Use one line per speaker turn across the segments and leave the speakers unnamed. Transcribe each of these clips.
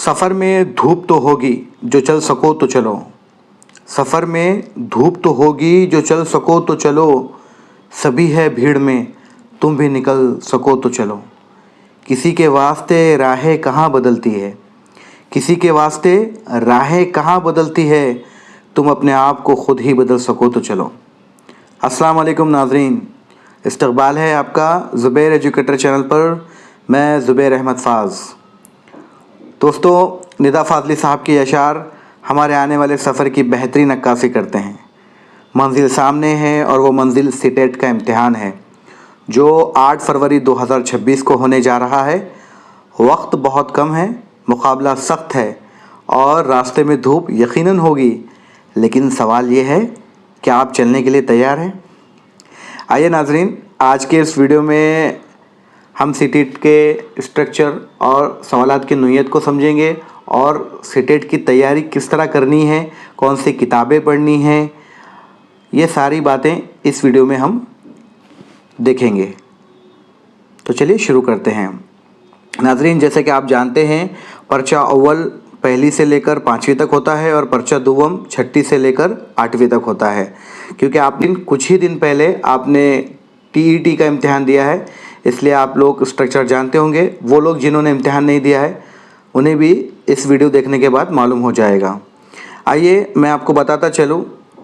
सफ़र में धूप तो होगी जो चल सको तो चलो। सफ़र में धूप तो होगी जो चल सको तो चलो। सभी है भीड़ में तुम भी निकल सको तो चलो। किसी के वास्ते राहें कहाँ बदलती है, किसी के वास्ते राहें कहाँ बदलती है। तुम अपने आप को ख़ुद ही बदल सको तो चलो। अस्सलाम वालेकुम नाज़रीन, इस्तक़बाल है आपका ज़ुबैर एजुकेटर चैनल पर। मैं ज़ुबैर अहमद फ़ाज़। दोस्तों, निदा फ़ाज़ली साहब के अशार हमारे आने वाले सफ़र की बेहतरीन अक्कासी करते हैं। मंजिल सामने है और वो मंजिल सीटेट का इम्तिहान है जो 8 फरवरी 2026 को होने जा रहा है। वक्त बहुत कम है, मुकाबला सख्त है और रास्ते में धूप यकीनन होगी, लेकिन सवाल ये है कि आप चलने के लिए तैयार हैं? आइए नाज़रीन, आज के इस वीडियो में हम सीटेट के स्ट्रक्चर और सवालात की नोयत को समझेंगे और सीटेट की तैयारी किस तरह करनी है, कौन सी किताबें पढ़नी हैं, ये सारी बातें इस वीडियो में हम देखेंगे। तो चलिए शुरू करते हैं। नाज़रीन, जैसे कि आप जानते हैं, पर्चा अव्वल पहली से लेकर 5वीं तक होता है और पर्चा दुव्वम 6ठी से लेकर 8वीं तक होता है। क्योंकि आपने कुछ ही दिन पहले आपने टीईटी का इम्तिहान दिया है, इसलिए आप लोग स्ट्रक्चर जानते होंगे। वो लोग जिन्होंने इम्तिहान नहीं दिया है उन्हें भी इस वीडियो देखने के बाद मालूम हो जाएगा। आइए मैं आपको बताता चलूँ।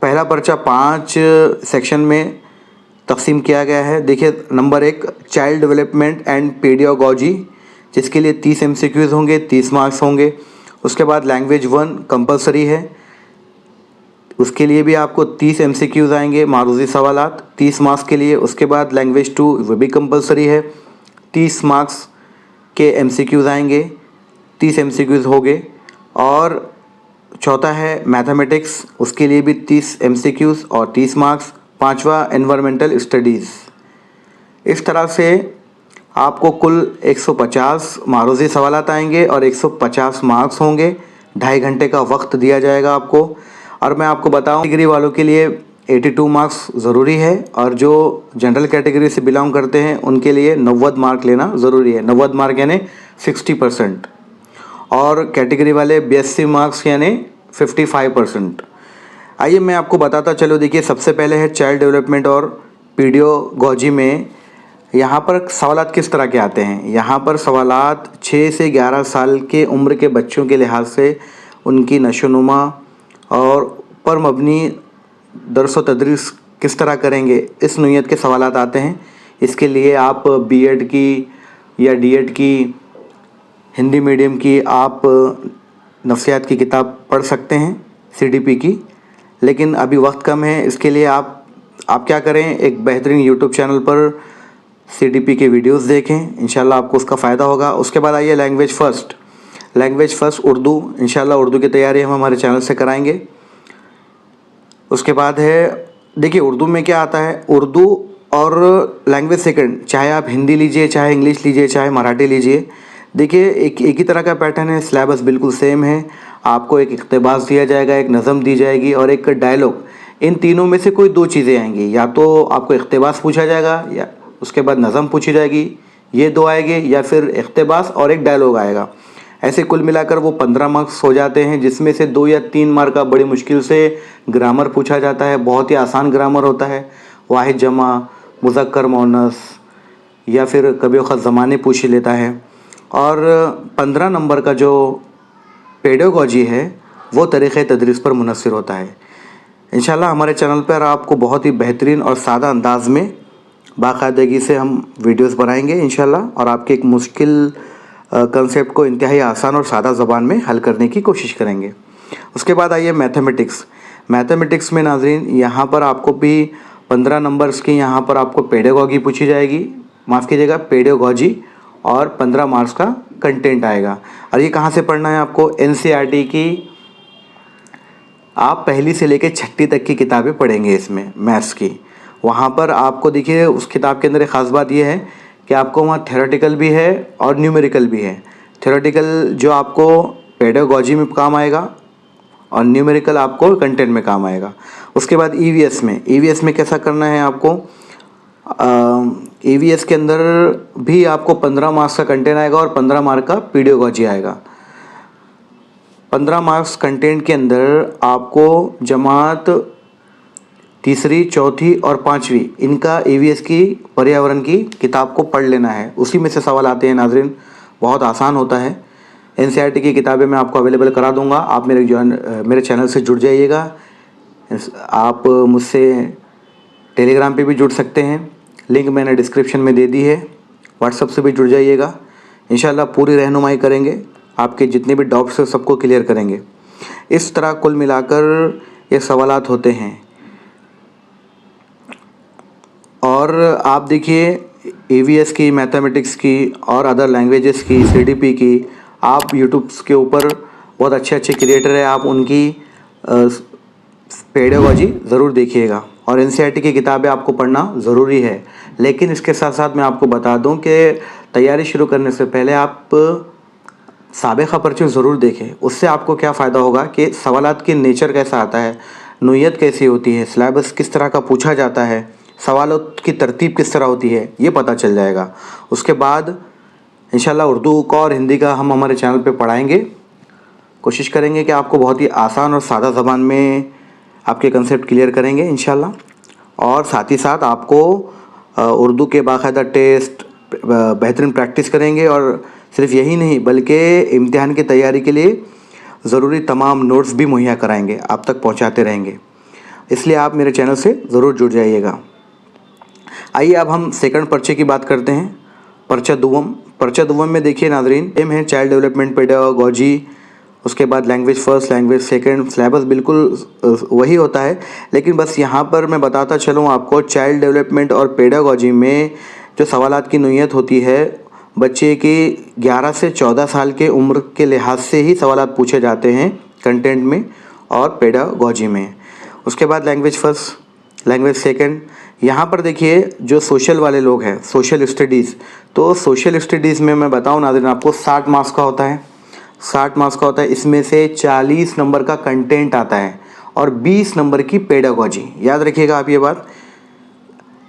पहला पर्चा 5 सेक्शन में तकसीम किया गया है। देखिए, नंबर 1 चाइल्ड डेवलपमेंट एंड पेडियोलॉजी, जिसके लिए 30 MCQs होंगे, 30 मार्क्स होंगे। उसके बाद लैंग्वेज 1 कंपलसरी है, उसके लिए भी आपको 30 MCQs आएंगे, मारूजी सवालात 30 मार्क्स के लिए। उसके बाद लैंग्वेज 2 वो भी कंपलसरी है, 30 मार्क्स के MCQs आएंगे, 30 MCQs होंगे। और चौथा है मैथमेटिक्स, उसके लिए भी 30 MCQs और 30 मार्क्स। पांचवा एनवायरमेंटल स्टडीज़। इस तरह से आपको कुल 150 मारूजी सवालात आएंगे और 150 मार्क्स होंगे। 2.5 घंटे का वक्त दिया जाएगा आपको। और मैं आपको बताऊं, डिग्री वालों के लिए 82 मार्क्स ज़रूरी है और जो जनरल कैटेगरी से बिलोंग करते हैं उनके लिए 90 मार्क लेना ज़रूरी है। 90 मार्क यानी 60%। और कैटेगरी वाले 82 मार्क्स यानी 55%। आइए मैं आपको बताता चलो। देखिए, सबसे पहले है चाइल्ड डेवलपमेंट और पेडियोलॉजी में यहाँ पर सवालात किस तरह के आते हैं। यहाँ पर सवालात 6 से 11 साल के उम्र के बच्चों के लिहाज से उनकी नशोनुमा और पर मबनी दरस व तदरीस किस तरह करेंगे, इस नोयत के सवालात आते हैं। इसके लिए आप बीएड की या डीएड की, हिंदी मीडियम की आप नफ्सियात की किताब पढ़ सकते हैं, सीडीपी की। लेकिन अभी वक्त कम है, इसके लिए आप क्या करें, एक बेहतरीन यूट्यूब चैनल पर सीडीपी के वीडियोस देखें, इंशाल्लाह आपको उसका फ़ायदा होगा। उसके बाद आइए लैंग्वेज फ़र्स्ट उर्दू। इंशाल्लाह उर्दू की तैयारी हम हमारे चैनल से कराएंगे। उसके बाद है, देखिए उर्दू में क्या आता है, उर्दू और लैंग्वेज सेकंड, चाहे आप हिंदी लीजिए, चाहे इंग्लिश लीजिए, चाहे मराठी लीजिए। देखिए एक ही तरह का पैटर्न है, सिलेबस बिल्कुल सेम है। आपको एक इक़्तिबास दिया जाएगा, एक नज़म दी जाएगी और एक डायलॉग। इन तीनों में से कोई 2 चीज़ें आएंगी, या तो आपको इक़्तिबास पूछा जाएगा या उसके बाद नज़म पूछी जाएगी, ये 2 आएंगे, या फिर इक़्तिबास और एक डायलॉग आएगा। ऐसे कुल मिलाकर वो 15 मार्क्स हो जाते हैं, जिसमें से 2 या 3 मार्क का बड़ी मुश्किल से ग्रामर पूछा जाता है। बहुत ही आसान ग्रामर होता है, वाहिद जमा, मुज़क्कर मुअन्नस या फिर कभी वक़्त ज़माने पूछ लेता है। और 15 नंबर का जो पेडियोलॉजी है वो तरीक़े तदरीस पर मुनहसर होता है। इंशाल्लाह हमारे चैनल पर आपको बहुत ही बेहतरीन और सादा अंदाज़ में बाकायदगी से हम वीडियोस बनाएंगे इंशाल्लाह, और आपके एक मुश्किल कंसेप्ट को इंतहाई आसान और सादा ज़बान में हल करने की कोशिश करेंगे। उसके बाद आइए मैथमेटिक्स में नाज़रीन, यहाँ पर आपको भी 15 नंबर्स की यहाँ पर आपको पेडियोलॉजी पूछी जाएगी, माफ़ कीजिएगा पेडियोलॉजी, और 15 मार्क्स का कंटेंट आएगा। और ये कहाँ से पढ़ना है आपको, NCERT की आप पहली से लेकर 6ठी तक की किताबें पढ़ेंगे इसमें मैथ्स की। वहाँ पर आपको देखिए उस किताब के अंदर एक ख़ास बात यह है कि आपको वहाँ थ्योरेटिकल भी है और न्यूमेरिकल भी है। थ्योरेटिकल जो आपको पेडियोलॉजी में काम आएगा और न्यूमेरिकल आपको कंटेंट में काम आएगा। उसके बाद EVS में कैसा करना है आपको, EVS के अंदर भी आपको 15 मार्क्स का कंटेंट आएगा और 15 मार्क का पेडियोलॉजी आएगा। 15 मार्क्स कंटेंट के अंदर आपको जमात तीसरी, चौथी और पाँचवीं इनका EVS की पर्यावरण की किताब को पढ़ लेना है। उसी में से सवाल आते हैं नाज़रीन, बहुत आसान होता है। NCERT की किताबें मैं आपको अवेलेबल करा दूंगा। आप मेरे चैनल से जुड़ जाइएगा। आप मुझसे टेलीग्राम पे भी जुड़ सकते हैं, लिंक मैंने डिस्क्रिप्शन में दे दी है। व्हाट्सएप से भी जुड़ जाइएगा। इंशाल्लाह पूरी रहनुमाई करेंगे, आपके जितने भी डाउट्स हैं सबको क्लियर करेंगे। इस तरह कुल मिलाकर ये सवालात होते हैं। और आप देखिए EVS की, मैथमेटिक्स की और अदर लैंग्वेजेस की, CDP की, आप यूट्यूब के ऊपर बहुत अच्छे अच्छे क्रिएटर हैं, आप उनकी पेडागॉजी ज़रूर देखिएगा। और NCERT की किताबें आपको पढ़ना ज़रूरी है। लेकिन इसके साथ साथ मैं आपको बता दूं कि तैयारी शुरू करने से पहले आप साबिक़ा पर्चे ज़रूर देखें। उससे आपको क्या फ़ायदा होगा कि सवालात की नेचर कैसा आता है, नोयत कैसी होती है, सिलेबस किस तरह का पूछा जाता है, सवालों की तरतीब किस तरह होती है, ये पता चल जाएगा। उसके बाद इंशाल्लाह उर्दू का और हिंदी का हम हमारे चैनल पे पढ़ाएंगे। कोशिश करेंगे कि आपको बहुत ही आसान और सादा ज़बान में आपके कंसेप्ट क्लियर करेंगे इंशाल्लाह। और साथ ही साथ आपको उर्दू के बाकायदा टेस्ट बेहतरीन प्रैक्टिस करेंगे। और सिर्फ यही नहीं बल्कि इम्तिहान की तैयारी के लिए ज़रूरी तमाम नोट्स भी मुहैया कराएंगे, आप तक पहुंचाते रहेंगे। इसलिए आप मेरे चैनल से ज़रूर जुड़ जाइएगा। आइए अब हम सेकंड पर्चे की बात करते हैं। पर्चा दुवम में देखिए नाजरीन, एम है चाइल्ड डेवलपमेंट पेडागॉजी, उसके बाद language first, language second. Syllabus बिल्कुल वही होता है, लेकिन बस यहाँ पर मैं बताता चलूँ आपको, चाइल्ड डेवलपमेंट और पेडागॉजी में जो सवालात की नोयत होती है, बच्चे की 11 से 14 साल के उम्र के लिहाज से ही सवालात पूछे जाते हैं कंटेंट में और पेडागॉजी में। उसके बाद लैंग्वेज फर्स्ट, लैंग्वेज सेकंड। यहाँ पर देखिए जो सोशल वाले लोग हैं, सोशल स्टडीज़, तो सोशल स्टडीज़ में मैं बताऊँ नाज़रीन आपको 60 मार्क्स का होता है। 60 मार्क्स का होता है। इसमें से 40 नंबर का कंटेंट आता है और 20 नंबर की पेडागॉजी। याद रखिएगा आप ये बात।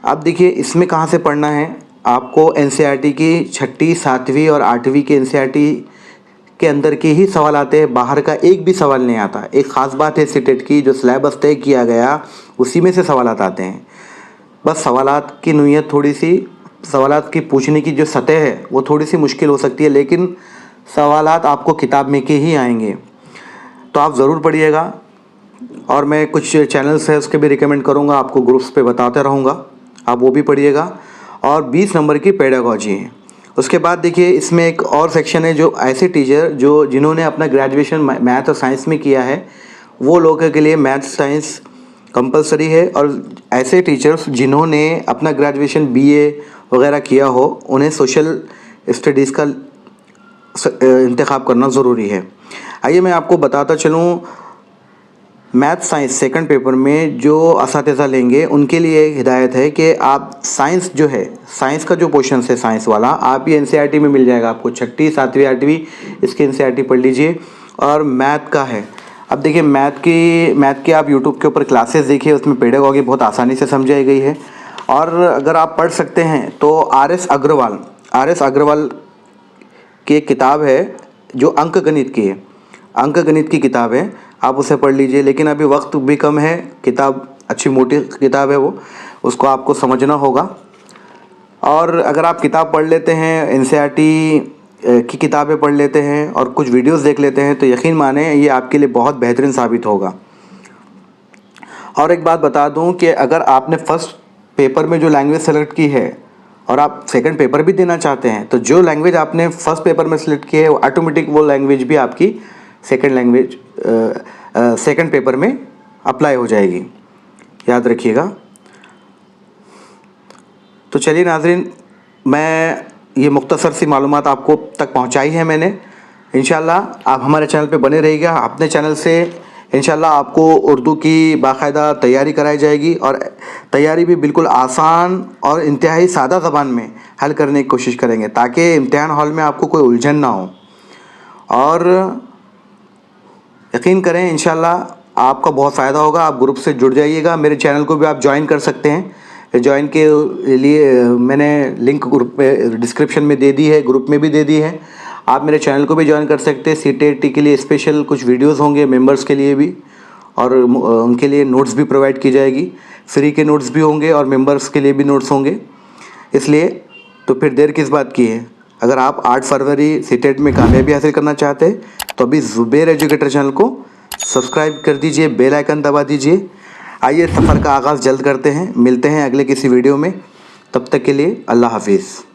अब देखिए इसमें कहाँ से पढ़ना है आपको, NCERT की 6ठी, 7वीं और 8वीं के NCERT के अंदर के ही सवाल आते हैं, बाहर का एक भी सवाल नहीं आता। एक ख़ास बात है सीटेट की, जो सिलेबस तय किया गया उसी में से सवालात आते हैं। बस सवालात की नोयत थोड़ी सी, सवालात की पूछने की जो सतह है वो थोड़ी सी मुश्किल हो सकती है, लेकिन सवालात आपको किताब में के ही आएंगे। तो आप ज़रूर पढ़िएगा। और मैं कुछ चैनल्स है उसके भी रिकमेंड करूँगा, आपको ग्रुप्स पे बताते रहूँगा, आप वो भी पढ़िएगा। और 20 नंबर की पेडागॉजी है। उसके बाद देखिए इसमें एक और सेक्शन है, जो ऐसे टीचर जिन्होंने अपना ग्रेजुएशन मैथ और साइंस में किया है, वो लोगों के लिए मैथ साइंस कंपलसरी है। और ऐसे टीचर्स जिन्होंने अपना ग्रेजुएशन BA वगैरह किया हो, उन्हें सोशल स्टडीज़ का इंतखाब करना ज़रूरी है। आइए मैं आपको बताता चलूँ, मैथ साइंस सेकंड पेपर में जो असातिज़ा लेंगे उनके लिए हिदायत है कि आप साइंस जो है, साइंस का जो पोर्शन है साइंस वाला, आप ये NCERT में मिल जाएगा आपको। 6ठी, 7वीं, 8वीं इसके NCERT पढ़ लीजिए। और मैथ का है, अब देखिए मैथ की आप यूट्यूब के ऊपर क्लासेस देखिए, उसमें पेडागॉजी बहुत आसानी से समझाई गई है। और अगर आप पढ़ सकते हैं तो RS अग्रवाल की एक किताब है जो अंक गणित की है, अंक गणित की किताब है, आप उसे पढ़ लीजिए। लेकिन अभी वक्त भी कम है, किताब अच्छी मोटी किताब है वो, उसको आपको समझना होगा। और अगर आप किताब पढ़ लेते हैं, NCERT की किताबें पढ़ लेते हैं और कुछ वीडियोस देख लेते हैं, तो यकीन माने ये आपके लिए बहुत बेहतरीन साबित होगा। और एक बात बता दूं कि अगर आपने फर्स्ट पेपर में जो लैंग्वेज सेलेक्ट की है और आप सेकंड पेपर भी देना चाहते हैं, तो जो लैंग्वेज आपने फर्स्ट पेपर में सेलेक्ट की है वो ऑटोमेटिक वो लैंग्वेज भी आपकी सेकंड पेपर में अप्लाई हो जाएगी, याद रखिएगा। तो चलिए नाज़रीन, मैं ये मुख्तसर सी मालूमात आपको तक पहुंचाई है मैंने। इंशाल्लाह आप हमारे चैनल पे बने रहिएगा। अपने चैनल से इंशाल्लाह आपको उर्दू की बाकायदा तैयारी कराई जाएगी और तैयारी भी बिल्कुल आसान और इंतहाई सादा ज़बान में हल करने की कोशिश करेंगे, ताकि इम्तिहान हॉल में आपको कोई उलझन ना हो। और यकीन करें इंशाल्लाह आपका बहुत फ़ायदा होगा। आप ग्रुप से जुड़ जाइएगा, मेरे चैनल को भी आप ज्वाइन कर सकते हैं। ज्वाइन के लिए मैंने लिंक ग्रुप में डिस्क्रिप्शन में दे दी है, ग्रुप में भी दे दी है। आप मेरे चैनल को भी ज्वाइन कर सकते हैं। CTET के लिए स्पेशल कुछ वीडियोस होंगे मेंबर्स के लिए भी, और उनके लिए नोट्स भी प्रोवाइड की जाएगी। फ्री के नोट्स भी होंगे और मेंबर्स के लिए भी नोट्स होंगे। इसलिए तो फिर देर किस बात की है। अगर आप 8 फरवरी CTET में कामयाबी हासिल करना चाहते हैं तो अभी ज़ुबैर एजुकेटर चैनल को सब्सक्राइब कर दीजिए, बेल आइकन दबा दीजिए। आइए सफ़र का आगाज़ जल्द करते हैं। मिलते हैं अगले किसी वीडियो में। तब तक के लिए अल्लाह हाफिज़।